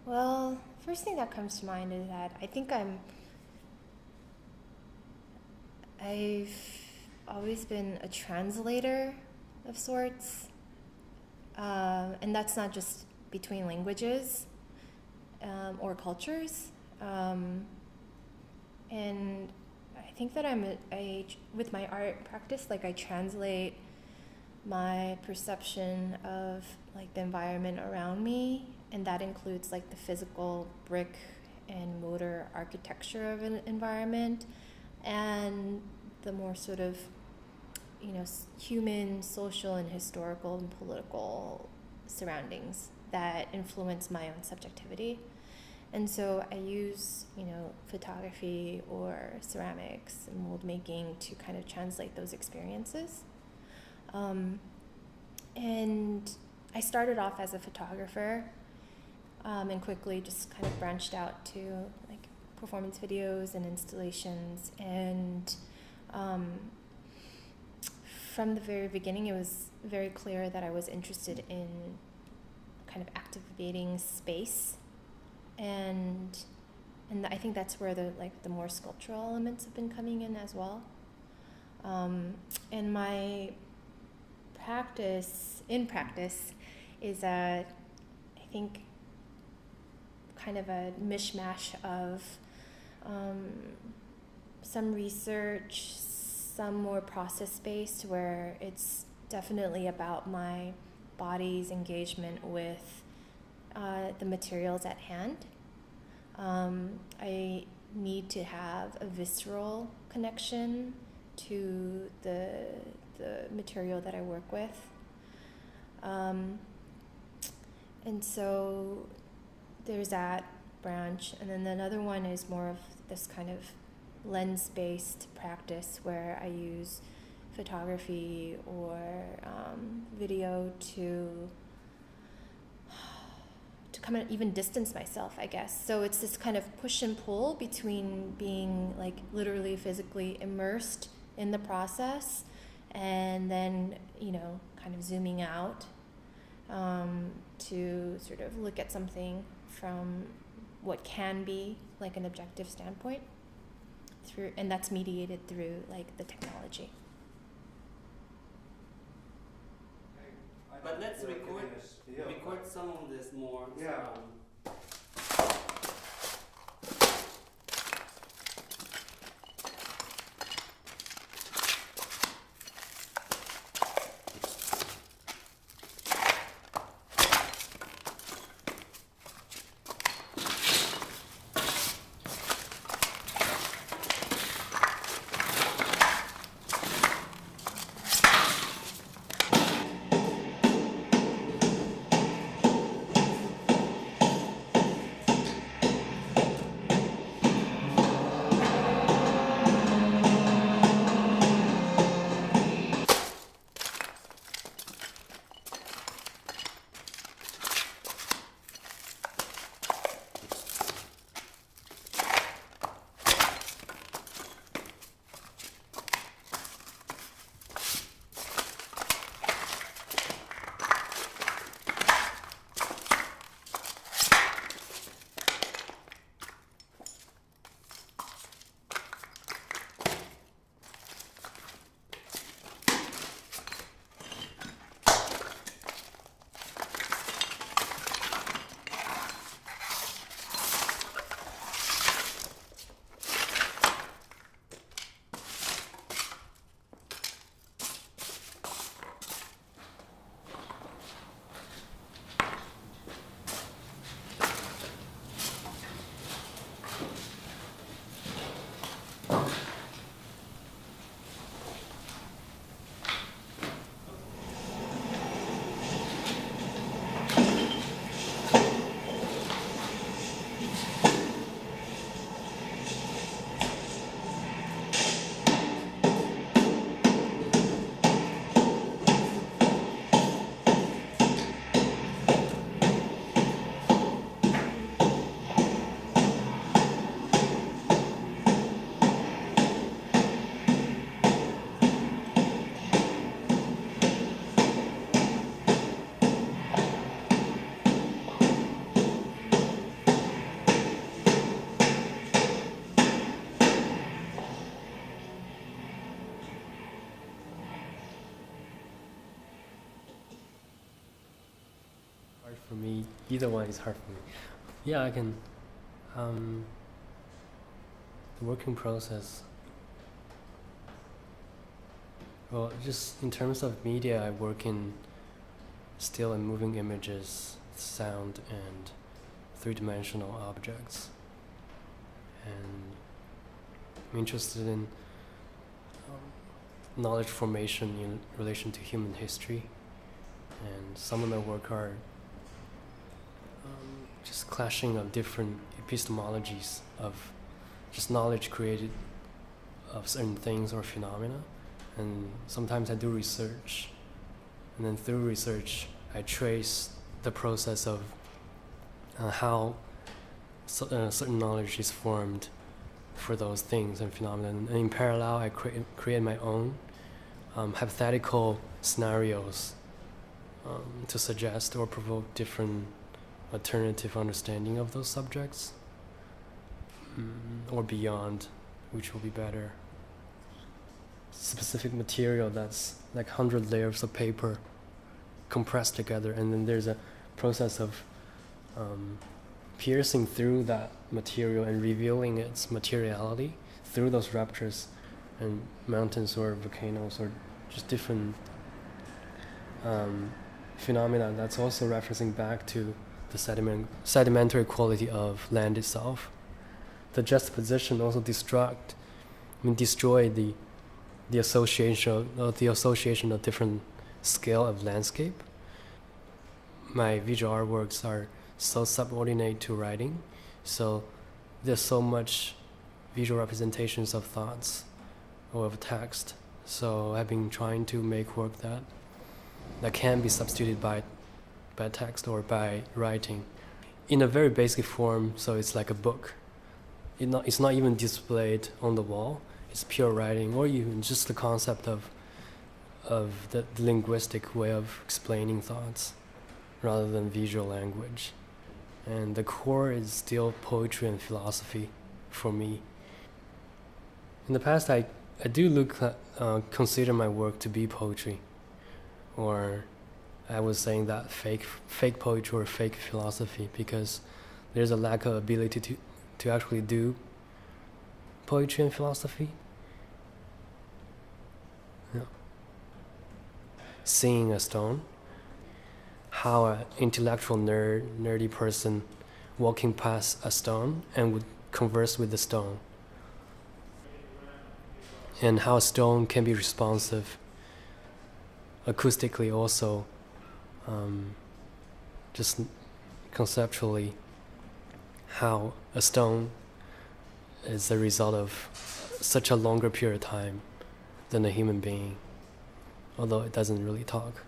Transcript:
Well, first thing that comes to mind is that I think I've always been a translator of sorts, and that's not just between languages or cultures. And I think that with my art practice, like I translate my perception of like the environment around me, and that includes like the physical brick and mortar architecture of an environment, and the more sort of, human, social, and historical and political surroundings that influence my own subjectivity. And so I use, photography or ceramics and mold making to kind of translate those experiences. And I started off as a photographer, and quickly just kind of branched out to like performance videos and installations. And from the very beginning, it was very clear that I was interested in kind of activating space, and I think that's where the more sculptural elements have been coming in as well. And my practice is I think kind of a mishmash of some research, some more process-based, where it's definitely about my body's engagement with the materials at hand. I need to have a visceral connection to the material that I work with. And so there's that branch. And then another one is more of this kind of lens-based practice where I use photography or video to kind of even distance myself, I guess. So it's this kind of push and pull between being like literally physically immersed in the process and then, kind of zooming out to sort of look at something from what can be like an objective standpoint, and that's mediated through like the technology. But let's record some of this more. Yeah. for me. Either one is hard for me. Yeah, I can. The working process. Well, just in terms of media, I work in still and moving images, sound, and three-dimensional objects. And I'm interested in knowledge formation in relation to human history. And some of my work are just clashing of different epistemologies of just knowledge created of certain things or phenomena. And sometimes I do research, and then through research I trace the process of how certain knowledge is formed for those things and phenomena. And in parallel, I create my own hypothetical scenarios to suggest or provoke different alternative understanding of those subjects, or beyond, which will be better. Specific material that's like 100 layers of paper compressed together, and then there's a process of piercing through that material and revealing its materiality through those ruptures and mountains or volcanoes or just different phenomena. That's also referencing back to the sedimentary quality of land itself. The juxtaposition also destroy the association of different scale of landscape. My visual artworks are so subordinate to writing, so there's so much visual representations of thoughts or of text. So I've been trying to make work that can be substituted by text or by writing in a very basic form. So it's like a book. It's not even displayed on the wall. It's pure writing, or even just the concept of the linguistic way of explaining thoughts rather than visual language. And the core is still poetry and philosophy for me. In the past, I do consider my work to be poetry, or I was saying that fake poetry or fake philosophy, because there's a lack of ability to actually do poetry and philosophy. Yeah. Seeing a stone, how an intellectual nerdy person walking past a stone and would converse with the stone, and how a stone can be responsive acoustically also, just conceptually, how a stone is the result of such a longer period of time than a human being, although it doesn't really talk.